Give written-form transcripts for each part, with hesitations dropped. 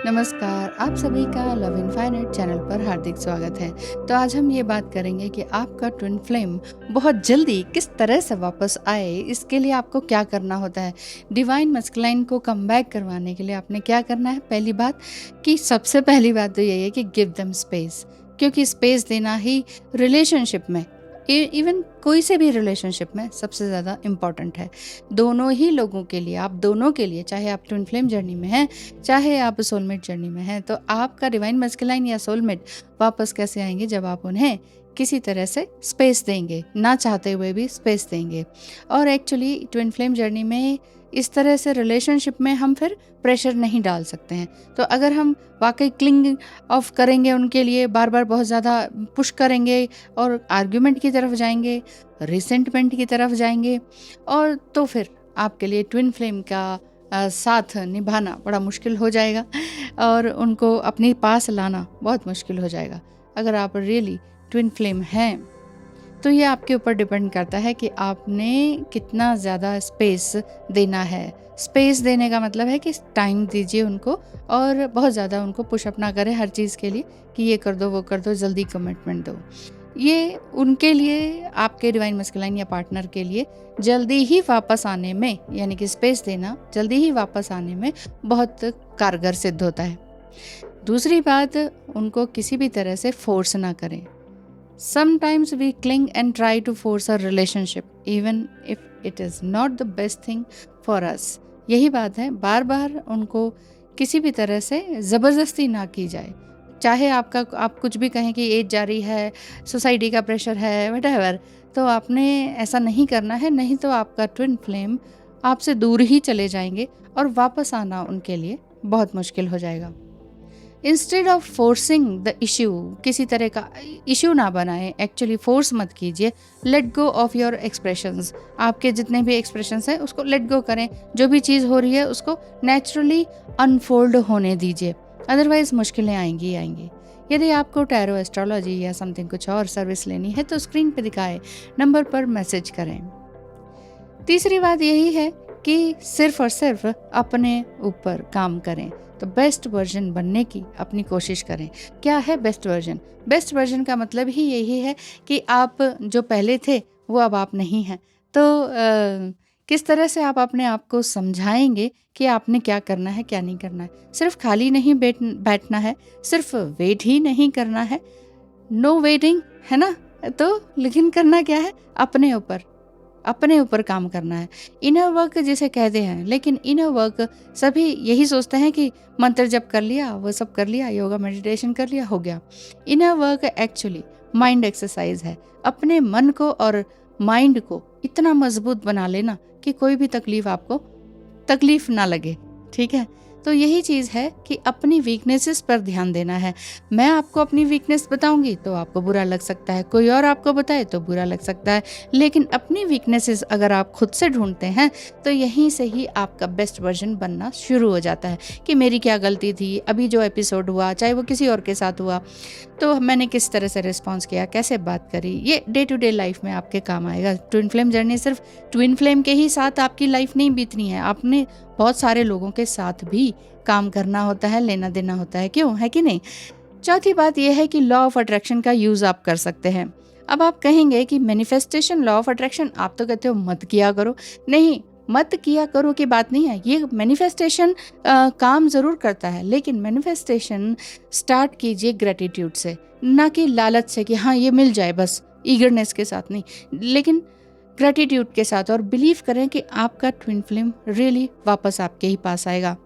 नमस्कार, आप सभी का लव इनफाइनाइट चैनल पर हार्दिक स्वागत है। तो आज हम ये बात करेंगे कि आपका ट्विन फ्लेम बहुत जल्दी किस तरह से वापस आए, इसके लिए आपको क्या करना होता है। डिवाइन मस्कुलाइन को कम बैक करवाने के लिए आपने क्या करना है। पहली बात कि सबसे पहली बात तो यही है कि गिव देम स्पेस, क्योंकि स्पेस देना ही रिलेशनशिप में, इवन कोई से भी रिलेशनशिप में सबसे ज़्यादा इम्पॉर्टेंट है। दोनों ही लोगों के लिए, आप दोनों के लिए, चाहे आप ट्विन फ्लेम जर्नी में हैं, चाहे आप सोलमेट जर्नी में हैं, तो आपका डिवाइन मस्कुलाइन या सोलमेट वापस कैसे आएंगे जब आप उन्हें किसी तरह से स्पेस देंगे, ना चाहते हुए भी स्पेस देंगे। और एक्चुअली ट्विन फ्लेम जर्नी में इस तरह से रिलेशनशिप में हम फिर प्रेशर नहीं डाल सकते हैं। तो अगर हम वाकई क्लिंग ऑफ करेंगे उनके लिए, बार बार बहुत ज़्यादा पुश करेंगे और आर्ग्यूमेंट की तरफ जाएंगे, रिसेंटमेंट की तरफ जाएंगे, और तो फिर आपके लिए ट्विन फ्लेम का साथ निभाना बड़ा मुश्किल हो जाएगा और उनको अपने पास लाना बहुत मुश्किल हो जाएगा। अगर आप रियली ट्विन फ्लेम हैं तो ये आपके ऊपर डिपेंड करता है कि आपने कितना ज़्यादा स्पेस देना है। स्पेस देने का मतलब है कि टाइम दीजिए उनको और बहुत ज़्यादा उनको पुशअप ना करें हर चीज़ के लिए कि ये कर दो वो कर दो, जल्दी कमिटमेंट दो। ये उनके लिए, आपके डिवाइन मस्कुलाइन या पार्टनर के लिए जल्दी ही वापस आने में, यानी कि स्पेस देना जल्दी ही वापस आने में बहुत कारगर सिद्ध होता है। दूसरी बात, उनको किसी भी तरह से फोर्स ना करें। Sometimes we cling and try to force a relationship even if it is not the best thing for us. यही बात है, बार बार उनको किसी भी तरह से ज़बरदस्ती ना की जाए। चाहे आप कुछ भी कहें कि एज जा रही है, सोसाइटी का प्रेशर है, व्हाटएवर, तो आपने ऐसा नहीं करना है, नहीं तो आपका ट्विन फ्लेम आपसे दूर ही चले जाएंगे और वापस आना उनके लिए बहुत मुश्किल हो जाएगा। Instead of forcing the issue, किसी तरह का इश्यू ना बनाएं, एक्चुअली फोर्स मत कीजिए। Let go of your expressions, आपके जितने भी एक्सप्रेशंस हैं उसको लेट गो करें। जो भी चीज़ हो रही है उसको नेचुरली अनफोल्ड होने दीजिए, अदरवाइज मुश्किलें आएंगी ही आएंगी। यदि आपको टैरो एस्ट्रोलॉजी या समथिंग कुछ और सर्विस लेनी है तो स्क्रीन पे दिखाए नंबर पर मैसेज करें। तीसरी बात यही है कि सिर्फ और सिर्फ अपने ऊपर काम करें, तो बेस्ट वर्जन बनने की अपनी कोशिश करें। क्या है बेस्ट वर्जन? बेस्ट वर्जन का मतलब ही यही है कि आप जो पहले थे वो अब आप नहीं हैं। तो किस तरह से आप अपने आप को समझाएंगे कि आपने क्या करना है, क्या नहीं करना है। सिर्फ खाली नहीं बैठना है, सिर्फ वेट ही नहीं करना है, नो वेटिंग, है ना। तो लेकिन करना क्या है, अपने ऊपर काम करना है। इनर वर्क जिसे कहते हैं, लेकिन इनर वर्क सभी यही सोचते हैं कि मंत्र जप कर लिया, वो सब कर लिया, योगा मेडिटेशन कर लिया, हो गया। Inner work actually mind exercise है। अपने मन को और माइंड को इतना मजबूत बना लेना कि कोई भी आपको तकलीफ ना लगे, ठीक है। तो यही चीज़ है कि अपनी वीकनेसेस पर ध्यान देना है। मैं आपको अपनी वीकनेस बताऊंगी तो आपको बुरा लग सकता है, कोई और आपको बताए तो बुरा लग सकता है, लेकिन अपनी वीकनेसेस अगर आप खुद से ढूंढते हैं तो यहीं से ही आपका बेस्ट वर्जन बनना शुरू हो जाता है कि मेरी क्या गलती थी, अभी जो एपिसोड हुआ, चाहे वो किसी और के साथ हुआ, तो मैंने किस तरह से रिस्पॉन्स किया, कैसे बात करी। ये डे टू डे लाइफ में आपके काम आएगा। ट्विन फ्लेम जर्नी सिर्फ ट्विन फ्लेम के ही साथ आपकी लाइफ नहीं बीतनी है, आपने बहुत सारे लोगों के साथ भी काम करना होता है, लेना देना होता है, क्यों, है कि नहीं। चौथी बात यह है कि लॉ ऑफ अट्रैक्शन का यूज़ आप कर सकते हैं। अब आप कहेंगे कि मैनिफेस्टेशन, लॉ ऑफ अट्रैक्शन, आप तो कहते हो मत किया करो। नहीं, मत किया करो की बात नहीं है। ये मैनिफेस्टेशन काम ज़रूर करता है, लेकिन मैनिफेस्टेशन स्टार्ट कीजिए ग्रेटिट्यूड से, ना कि लालच से कि हाँ ये मिल जाए, बस ईगरनेस के साथ नहीं, लेकिन ग्रेटिट्यूड के साथ। और बिलीव करें कि आपका ट्विन फ्लेम रियली वापस आपके ही पास आएगा।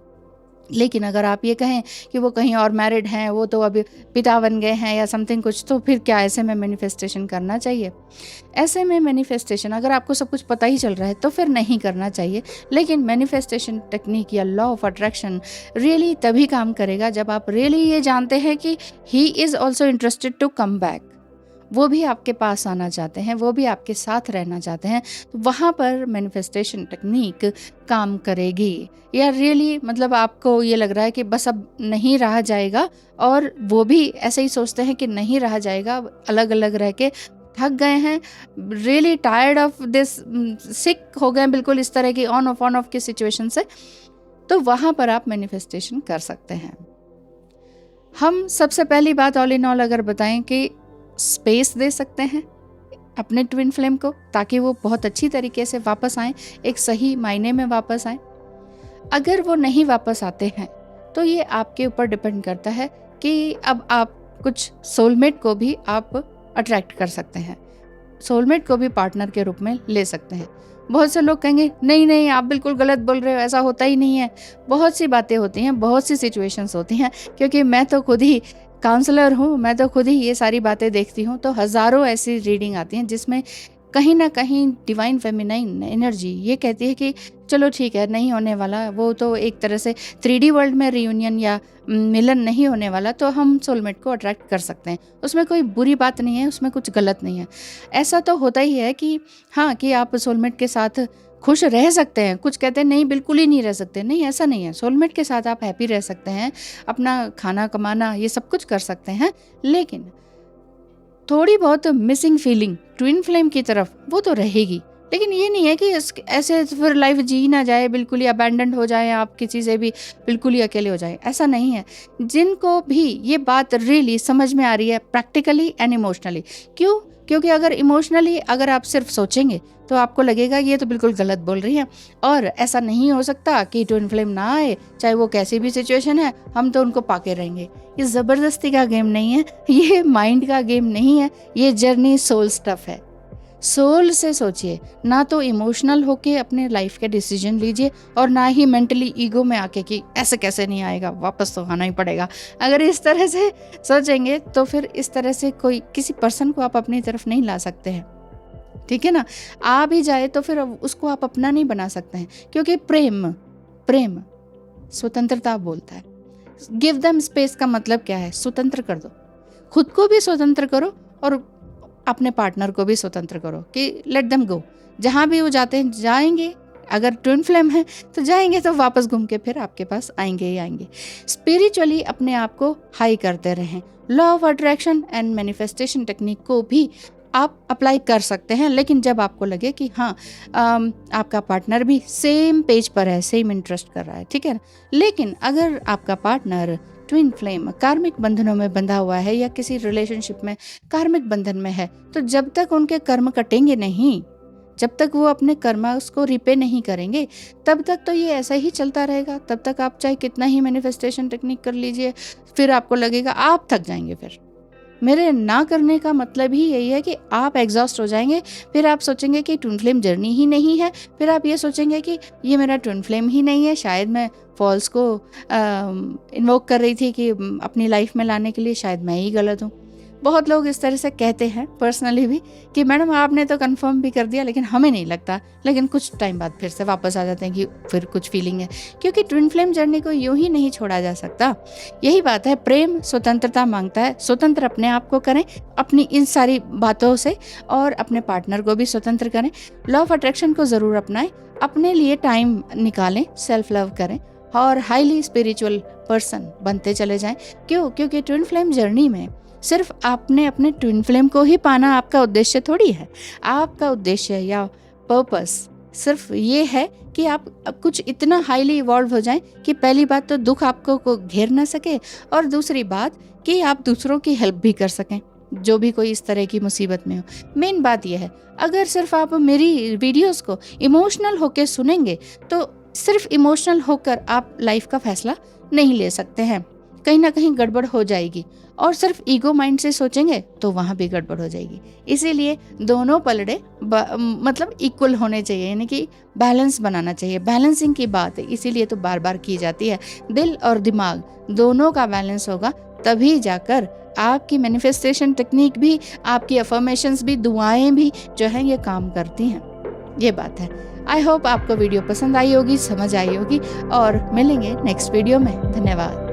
लेकिन अगर आप ये कहें कि वो कहीं और मैरिड हैं, वो तो अभी पिता बन गए हैं या समथिंग कुछ, तो फिर क्या ऐसे में मैनिफेस्टेशन करना चाहिए? ऐसे में मैनिफेस्टेशन अगर आपको सब कुछ पता ही चल रहा है तो फिर नहीं करना चाहिए। लेकिन मैनिफेस्टेशन टेक्निक या लॉ ऑफ अट्रैक्शन रियली तभी काम करेगा जब आप रियली ये जानते हैं कि he is also interested to come back, वो भी आपके पास आना चाहते हैं, वो भी आपके साथ रहना चाहते हैं। तो वहाँ पर मैनिफेस्टेशन टेक्निक काम करेगी। या रियली मतलब आपको ये लग रहा है कि बस अब नहीं रहा जाएगा, और वो भी ऐसे ही सोचते हैं कि नहीं रहा जाएगा, अलग अलग रह के थक गए हैं, रियली टायर्ड ऑफ दिस, सिक हो गए बिल्कुल इस तरह की ऑन ऑफ की सिचुएशन से, तो वहाँ पर आप मैनिफेस्टेशन कर सकते हैं। हम सबसे पहली बात ऑल इन ऑल अगर बताएं कि स्पेस दे सकते हैं अपने ट्विन फ्लेम को, ताकि वो बहुत अच्छी तरीके से वापस आएँ, एक सही मायने में वापस आएँ। अगर वो नहीं वापस आते हैं तो ये आपके ऊपर डिपेंड करता है कि अब आप कुछ सोलमेट को भी आप अट्रैक्ट कर सकते हैं, सोलमेट को भी पार्टनर के रूप में ले सकते हैं। बहुत से लोग कहेंगे नहीं नहीं आप बिल्कुल गलत बोल रहे हो, ऐसा होता ही नहीं है। बहुत सी बातें होती हैं, बहुत सी सिचुएशंस होती हैं, क्योंकि मैं तो खुद ही काउंसलर हूँ, मैं तो खुद ही ये सारी बातें देखती हूँ। तो हज़ारों ऐसी रीडिंग आती हैं जिसमें कहीं ना कहीं डिवाइन फेमिनाइन एनर्जी ये कहती है कि चलो ठीक है, नहीं होने वाला, वो तो एक तरह से 3D वर्ल्ड में रियूनियन या मिलन नहीं होने वाला, तो हम सोलमेट को अट्रैक्ट कर सकते हैं। उसमें कोई बुरी बात नहीं है, उसमें कुछ गलत नहीं है। ऐसा तो होता ही है कि हाँ, कि आप सोलमेट के साथ खुश रह सकते हैं। कुछ कहते हैं नहीं बिल्कुल ही नहीं रह सकते, नहीं ऐसा नहीं है। सोलमेट के साथ आप हैप्पी रह सकते हैं, अपना खाना कमाना ये सब कुछ कर सकते हैं, लेकिन थोड़ी बहुत मिसिंग फीलिंग ट्विन फ्लेम की तरफ वो तो रहेगी। लेकिन ये नहीं है कि ऐसे फिर लाइफ जी ना जाए, बिल्कुल ही अबैंडन हो जाए, आप किसी से भी बिल्कुल ही अकेले हो जाए, ऐसा नहीं है। जिनको भी ये बात रियली समझ में आ रही है प्रैक्टिकली एंड इमोशनली, क्यों? क्योंकि अगर इमोशनली अगर आप सिर्फ सोचेंगे तो आपको लगेगा ये तो बिल्कुल गलत बोल रही है, और ऐसा नहीं हो सकता कि ट्विन फ्लेम ना आए, चाहे वो कैसी भी सिचुएशन है, हम तो उनको पाके रहेंगे। ये ज़बरदस्ती का गेम नहीं है, ये माइंड का गेम नहीं है, ये जर्नी सोल स्टफ है। सोल से सोचिए, ना तो इमोशनल होके अपने लाइफ के डिसीजन लीजिए, और ना ही मेंटली ईगो में आके कि ऐसे कैसे नहीं आएगा, वापस तो आना ही पड़ेगा। अगर इस तरह से सोचेंगे तो फिर इस तरह से कोई किसी पर्सन को आप अपनी तरफ नहीं ला सकते हैं, ठीक है ना। आ भी जाए तो फिर उसको आप अपना नहीं बना सकते हैं, क्योंकि प्रेम स्वतंत्रता बोलता है। गिव देम स्पेस का मतलब क्या है? स्वतंत्र कर दो, खुद को भी स्वतंत्र करो और अपने पार्टनर को भी स्वतंत्र करो कि लेट देम गो। जहाँ भी वो जाते हैं जाएंगे, अगर ट्विन फ्लेम है तो जाएंगे, तो वापस घूम के फिर आपके पास आएंगे ही आएंगे। स्पिरिचुअली अपने आप को हाई करते रहें। Law of attraction and manifestation technique को भी आप अप्लाई कर सकते हैं, लेकिन जब आपको लगे कि हाँ आपका पार्टनर भी सेम पेज पर है, सेम इंटरेस्ट कर रहा है, ठीक है। लेकिन अगर आपका पार्टनर ट्विन फ्लेम कार्मिक बंधनों में बंधा हुआ है या किसी रिलेशनशिप में कार्मिक बंधन में है, तो जब तक उनके कर्म कटेंगे नहीं, जब तक वो अपने कर्मा उसको रिपे नहीं करेंगे, तब तक तो ये ऐसा ही चलता रहेगा। तब तक आप चाहे कितना ही मैनिफेस्टेशन टेक्निक कर लीजिए, फिर आपको लगेगा आप थक जाएंगे। फिर मेरे ना करने का मतलब ही यही है कि आप एग्जॉस्ट हो जाएंगे। फिर आप सोचेंगे कि ट्विन फ्लेम जर्नी ही नहीं है, फिर आप ये सोचेंगे कि ये मेरा ट्विन फ्लेम ही नहीं है, शायद मैं फॉल्स को इन्वोक कर रही थी कि अपनी लाइफ में लाने के लिए, शायद मैं ही गलत हूँ। बहुत लोग इस तरह से कहते हैं पर्सनली भी कि मैडम आपने तो कंफर्म भी कर दिया, लेकिन हमें नहीं लगता। लेकिन कुछ टाइम बाद फिर से वापस आ जाते हैं कि फिर कुछ फीलिंग है, क्योंकि ट्विन फ्लेम जर्नी को यूं ही नहीं छोड़ा जा सकता। यही बात है, प्रेम स्वतंत्रता मांगता है। स्वतंत्र अपने आप को करें अपनी इन सारी बातों से, और अपने पार्टनर को भी स्वतंत्र करें। लॉ ऑफ अट्रैक्शन को ज़रूर अपनाएं, अपने लिए टाइम निकालें, सेल्फ लव करें, और हाईली स्पिरिचुअल पर्सन बनते चले जाएं। क्यों? क्योंकि ट्विन फ्लेम जर्नी में सिर्फ आपने अपने ट्विन फ्लेम को ही पाना आपका उद्देश्य थोड़ी है। आपका उद्देश्य या पर्पस सिर्फ ये है कि आप कुछ इतना हाईली इवॉल्व हो जाएं कि पहली बात तो दुख आपको को घेर ना सके, और दूसरी बात कि आप दूसरों की हेल्प भी कर सकें जो भी कोई इस तरह की मुसीबत में हो। मेन बात यह है, अगर सिर्फ आप मेरी वीडियोस को इमोशनल होकर सुनेंगे तो सिर्फ इमोशनल होकर आप लाइफ का फैसला नहीं ले सकते हैं, कहीं ना कहीं गड़बड़ हो जाएगी। और सिर्फ ईगो माइंड से सोचेंगे तो वहाँ भी गड़बड़ हो जाएगी। इसीलिए दोनों पलड़े मतलब इक्वल होने चाहिए, यानी कि बैलेंस बनाना चाहिए। बैलेंसिंग की बात है, इसीलिए तो बार बार की जाती है। दिल और दिमाग दोनों का बैलेंस होगा, तभी जाकर आपकी मैनिफेस्टेशन टेक्निक भी, आपकी अफर्मेशंस भी, दुआएं भी जो हैं ये काम करती हैं। ये बात है। आई होप आपको वीडियो पसंद आई होगी, समझ आई होगी, और मिलेंगे नेक्स्ट वीडियो में। धन्यवाद।